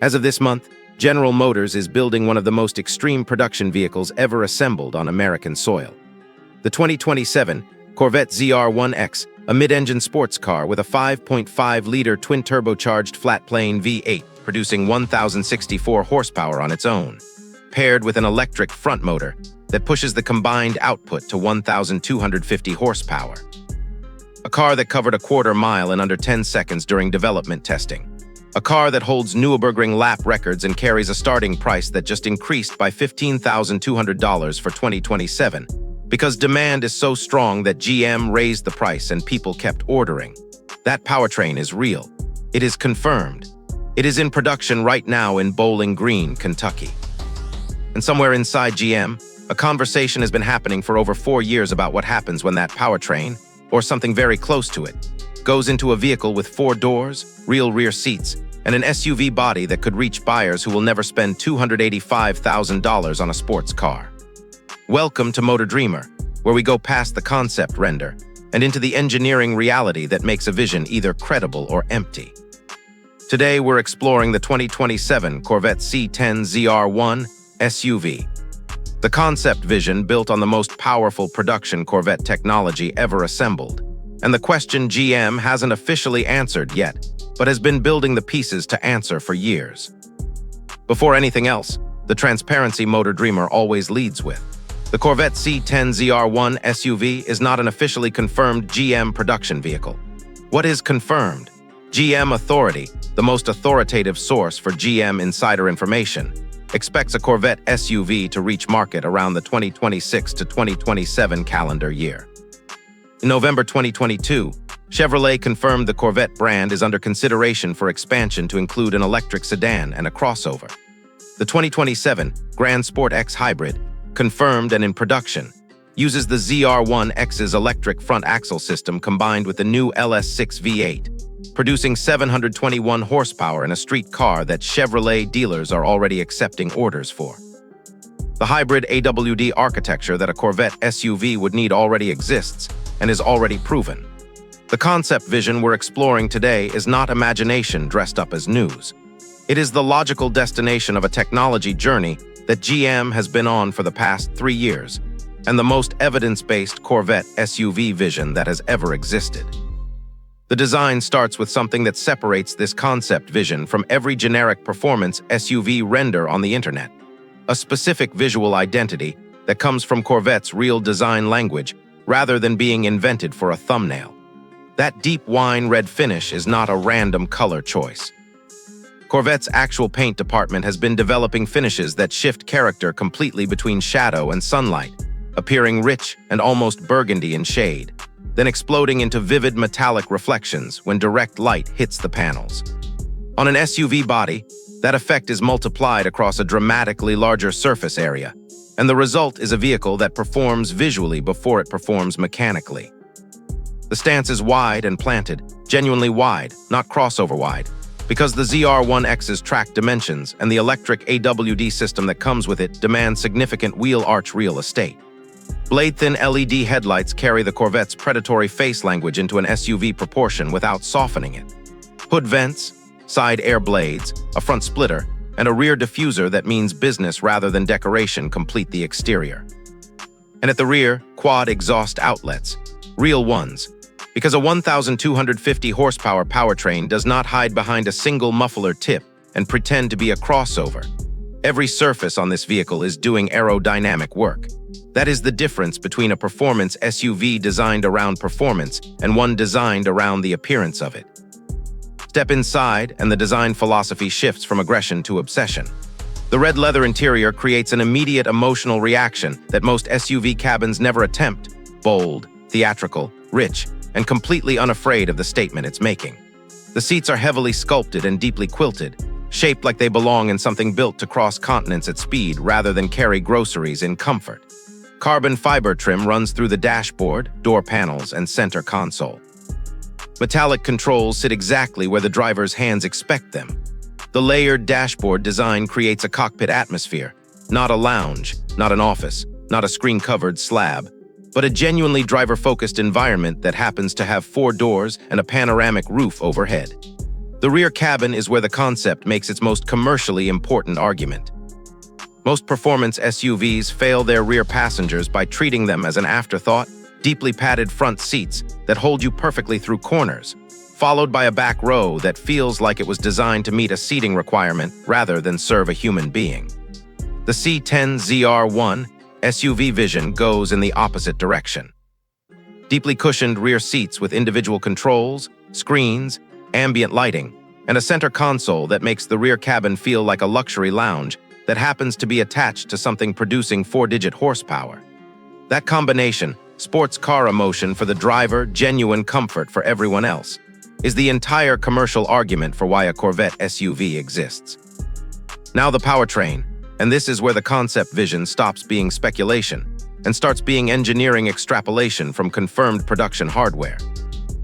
As of this month, General Motors is building one of the most extreme production vehicles ever assembled on American soil. The 2027 Corvette ZR1X, a mid-engine sports car with a 5.5-liter twin-turbocharged flat-plane V8 producing 1,064 horsepower on its own, paired with an electric front motor that pushes the combined output to 1,250 horsepower. A car that covered a quarter mile in under 10 seconds during development testing. A car that holds Nürburgring lap records and carries a starting price that just increased by $15,200 for 2027, because demand is so strong that GM raised the price and people kept ordering. That powertrain is real. It is confirmed. It is in production right now in Bowling Green, Kentucky. And somewhere inside GM, a conversation has been happening for over 4 years about what happens when that powertrain, or something very close to it, goes into a vehicle with 4 doors, real rear seats, and an SUV body that could reach buyers who will never spend $285,000 on a sports car. Welcome to MotorDreamer, where we go past the concept render and into the engineering reality that makes a vision either credible or empty. Today, we're exploring the 2027 Corvette C10 ZR1 SUV. The concept vision built on the most powerful production Corvette technology ever assembled, and the question GM hasn't officially answered yet, but has been building the pieces to answer for years. Before anything else, the transparency MotorDreamer always leads with. The Corvette C10 ZR1 SUV is not an officially confirmed GM production vehicle. What is confirmed? GM Authority, the most authoritative source for GM insider information, expects a Corvette SUV to reach market around the 2026 to 2027 calendar year. In November 2022, Chevrolet confirmed the Corvette brand is under consideration for expansion to include an electric sedan and a crossover. The 2027 Grand Sport X Hybrid, confirmed and in production, uses the ZR1X's electric front axle system combined with the new LS6 V8, producing 721 horsepower in a street car that Chevrolet dealers are already accepting orders for. The hybrid AWD architecture that a Corvette SUV would need already exists and is already proven. The concept vision we're exploring today is not imagination dressed up as news. It is the logical destination of a technology journey that GM has been on for the past 3 years, and the most evidence-based Corvette SUV vision that has ever existed. The design starts with something that separates this concept vision from every generic performance SUV render on the internet. A specific visual identity that comes from Corvette's real design language rather than being invented for a thumbnail. That deep wine red finish is not a random color choice. Corvette's actual paint department has been developing finishes that shift character completely between shadow and sunlight, appearing rich and almost burgundy in shade, then exploding into vivid metallic reflections when direct light hits the panels. On an SUV body, that effect is multiplied across a dramatically larger surface area, and the result is a vehicle that performs visually before it performs mechanically. The stance is wide and planted, genuinely wide, not crossover wide, because the ZR1X's track dimensions and the electric AWD system that comes with it demand significant wheel arch real estate. Blade-thin LED headlights carry the Corvette's predatory face language into an SUV proportion without softening it. Hood vents, side air blades, a front splitter, and a rear diffuser that means business rather than decoration complete the exterior. And at the rear, quad exhaust outlets, real ones, because a 1,250 horsepower powertrain does not hide behind a single muffler tip and pretend to be a crossover. Every surface on this vehicle is doing aerodynamic work. That is the difference between a performance SUV designed around performance and one designed around the appearance of it. Step inside, and the design philosophy shifts from aggression to obsession. The red leather interior creates an immediate emotional reaction that most SUV cabins never attempt: bold, theatrical, rich, and completely unafraid of the statement it's making. The seats are heavily sculpted and deeply quilted, shaped like they belong in something built to cross continents at speed rather than carry groceries in comfort. Carbon fiber trim runs through the dashboard, door panels, and center console. Metallic controls sit exactly where the driver's hands expect them. The layered dashboard design creates a cockpit atmosphere, not a lounge, not an office, not a screen-covered slab, but a genuinely driver-focused environment that happens to have 4 doors and a panoramic roof overhead. The rear cabin is where the concept makes its most commercially important argument. Most performance SUVs fail their rear passengers by treating them as an afterthought, deeply padded front seats that hold you perfectly through corners, followed by a back row that feels like it was designed to meet a seating requirement rather than serve a human being. The C10 ZR1 SUV vision goes in the opposite direction. Deeply cushioned rear seats with individual controls, screens, ambient lighting, and a center console that makes the rear cabin feel like a luxury lounge that happens to be attached to something producing 4-digit horsepower. That combination, sports car emotion for the driver, genuine comfort for everyone else, is the entire commercial argument for why a Corvette SUV exists. Now the powertrain, and this is where the concept vision stops being speculation and starts being engineering extrapolation from confirmed production hardware.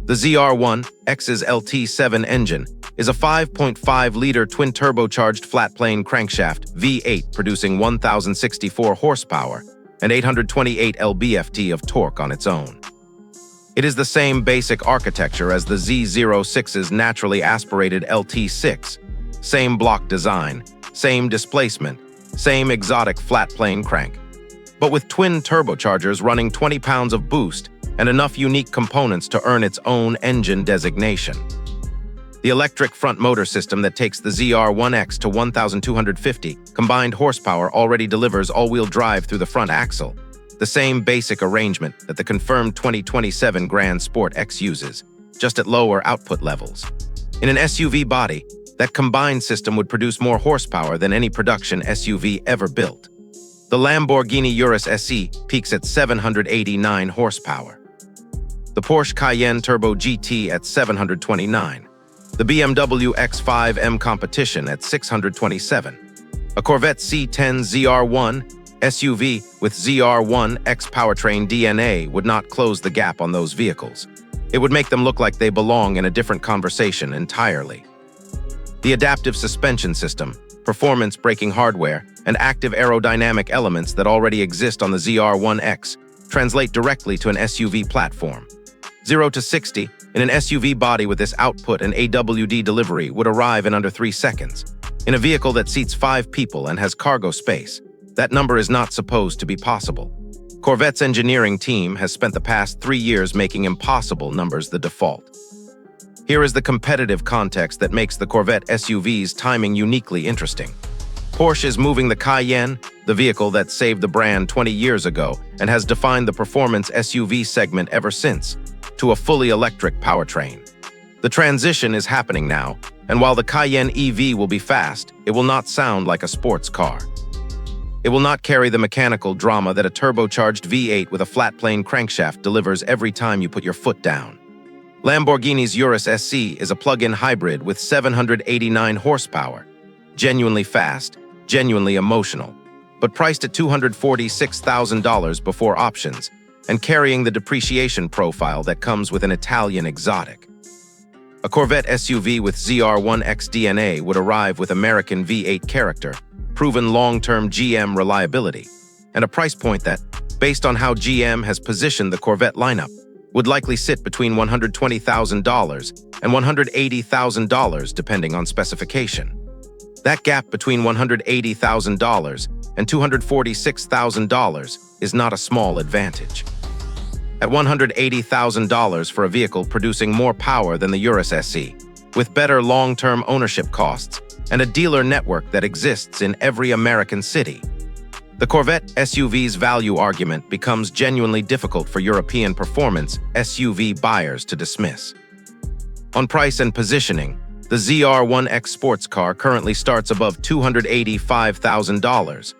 The ZR1X's LT7 engine is a 5.5-liter twin-turbocharged flat-plane crankshaft V8 producing 1,064 horsepower and 828 lb-ft of torque on its own. It is the same basic architecture as the Z06's naturally aspirated LT6, same block design, same displacement, same exotic flat-plane crank, but with twin turbochargers running 20 pounds of boost and enough unique components to earn its own engine designation. The electric front motor system that takes the ZR1X to 1,250 combined horsepower already delivers all-wheel drive through the front axle, the same basic arrangement that the confirmed 2027 Grand Sport X uses, just at lower output levels. In an SUV body, that combined system would produce more horsepower than any production SUV ever built. The Lamborghini Urus SE peaks at 789 horsepower. The Porsche Cayenne Turbo GT at 729. The BMW X5M Competition at 627. A Corvette C10 ZR1 SUV with ZR1X powertrain DNA would not close the gap on those vehicles. It would make them look like they belong in a different conversation entirely. The adaptive suspension system, performance braking hardware, and active aerodynamic elements that already exist on the ZR1X translate directly to an SUV platform. 0 to 60 in an SUV body with this output and AWD delivery would arrive in under 3 seconds. In a vehicle that seats 5 people and has cargo space, that number is not supposed to be possible. Corvette's engineering team has spent the past 3 years making impossible numbers the default. Here is the competitive context that makes the Corvette SUV's timing uniquely interesting. Porsche is moving the Cayenne, the vehicle that saved the brand 20 years ago and has defined the performance SUV segment ever since, to a fully electric powertrain. The transition is happening now, and while the Cayenne EV will be fast, it will not sound like a sports car. It will not carry the mechanical drama that a turbocharged V8 with a flat-plane crankshaft delivers every time you put your foot down. Lamborghini's Urus SE is a plug-in hybrid with 789 horsepower, genuinely fast, genuinely emotional, but priced at $246,000 before options and carrying the depreciation profile that comes with an Italian exotic. A Corvette SUV with ZR1X DNA would arrive with American V8 character, proven long-term GM reliability, and a price point that, based on how GM has positioned the Corvette lineup, would likely sit between $120,000 and $180,000 depending on specification. That gap between $180,000 and $246,000 is not a small advantage. At $180,000 for a vehicle producing more power than the Urus SE, with better long-term ownership costs and a dealer network that exists in every American city, the Corvette SUV's value argument becomes genuinely difficult for European performance SUV buyers to dismiss. On price and positioning, the ZR1X sports car currently starts above $285,000,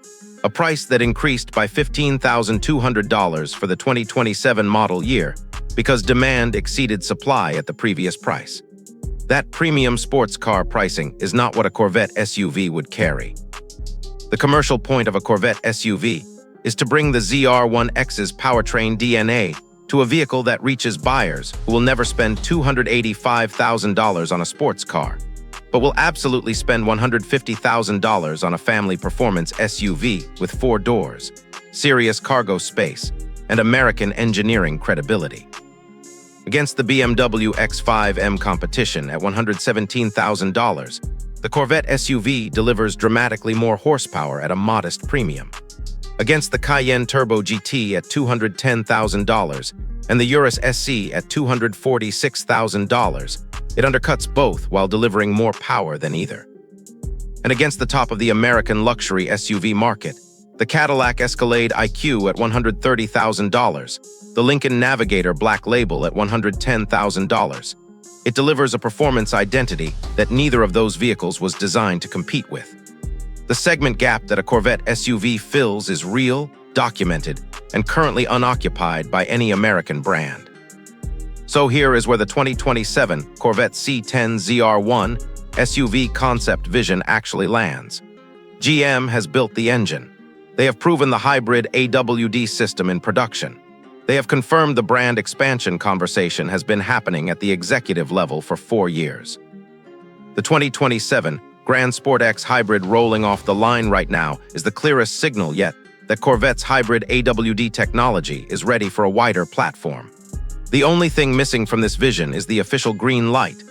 a price that increased by $15,200 for the 2027 model year because demand exceeded supply at the previous price. That premium sports car pricing is not what a Corvette SUV would carry. The commercial point of a Corvette SUV is to bring the ZR1X's powertrain DNA to a vehicle that reaches buyers who will never spend $285,000 on a sports car, but will absolutely spend $150,000 on a family performance SUV with 4 doors, serious cargo space, and American engineering credibility. Against the BMW X5M competition at $117,000, the Corvette SUV delivers dramatically more horsepower at a modest premium. Against the Cayenne Turbo GT at $210,000 and the Urus SC at $246,000, it undercuts both while delivering more power than either. And against the top of the American luxury SUV market, the Cadillac Escalade IQ at $130,000, the Lincoln Navigator Black Label at $110,000. It delivers a performance identity that neither of those vehicles was designed to compete with. The segment gap that a Corvette SUV fills is real, documented, and currently unoccupied by any American brand. So here is where the 2027 Corvette C10 ZR1 SUV concept vision actually lands. GM has built the engine. They have proven the hybrid AWD system in production. They have confirmed the brand expansion conversation has been happening at the executive level for 4 years. The 2027 Grand Sport X hybrid rolling off the line right now is the clearest signal yet that Corvette's hybrid AWD technology is ready for a wider platform. The only thing missing from this vision is the official green light,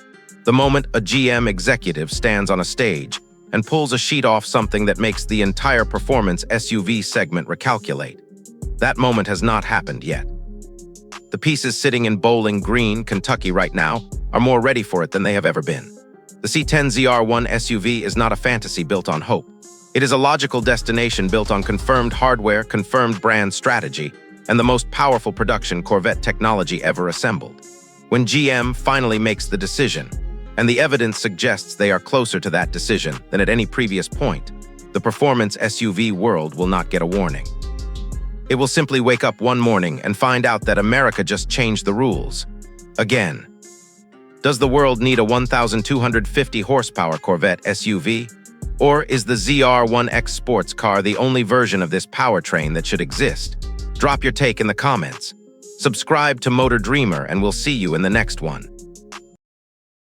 the moment a GM executive stands on a stage and pulls a sheet off something that makes the entire performance SUV segment recalculate. That moment has not happened yet. The pieces sitting in Bowling Green, Kentucky right now are more ready for it than they have ever been. The C10 ZR1 SUV is not a fantasy built on hope. It is a logical destination built on confirmed hardware, confirmed brand strategy, and the most powerful production Corvette technology ever assembled. When GM finally makes the decision, and the evidence suggests they are closer to that decision than at any previous point, the performance SUV world will not get a warning. It will simply wake up one morning and find out that America just changed the rules. Again. Does the world need a 1,250 horsepower Corvette SUV? Or is the ZR1X sports car the only version of this powertrain that should exist? Drop your take in the comments. Subscribe to MotorDreamer and we'll see you in the next one.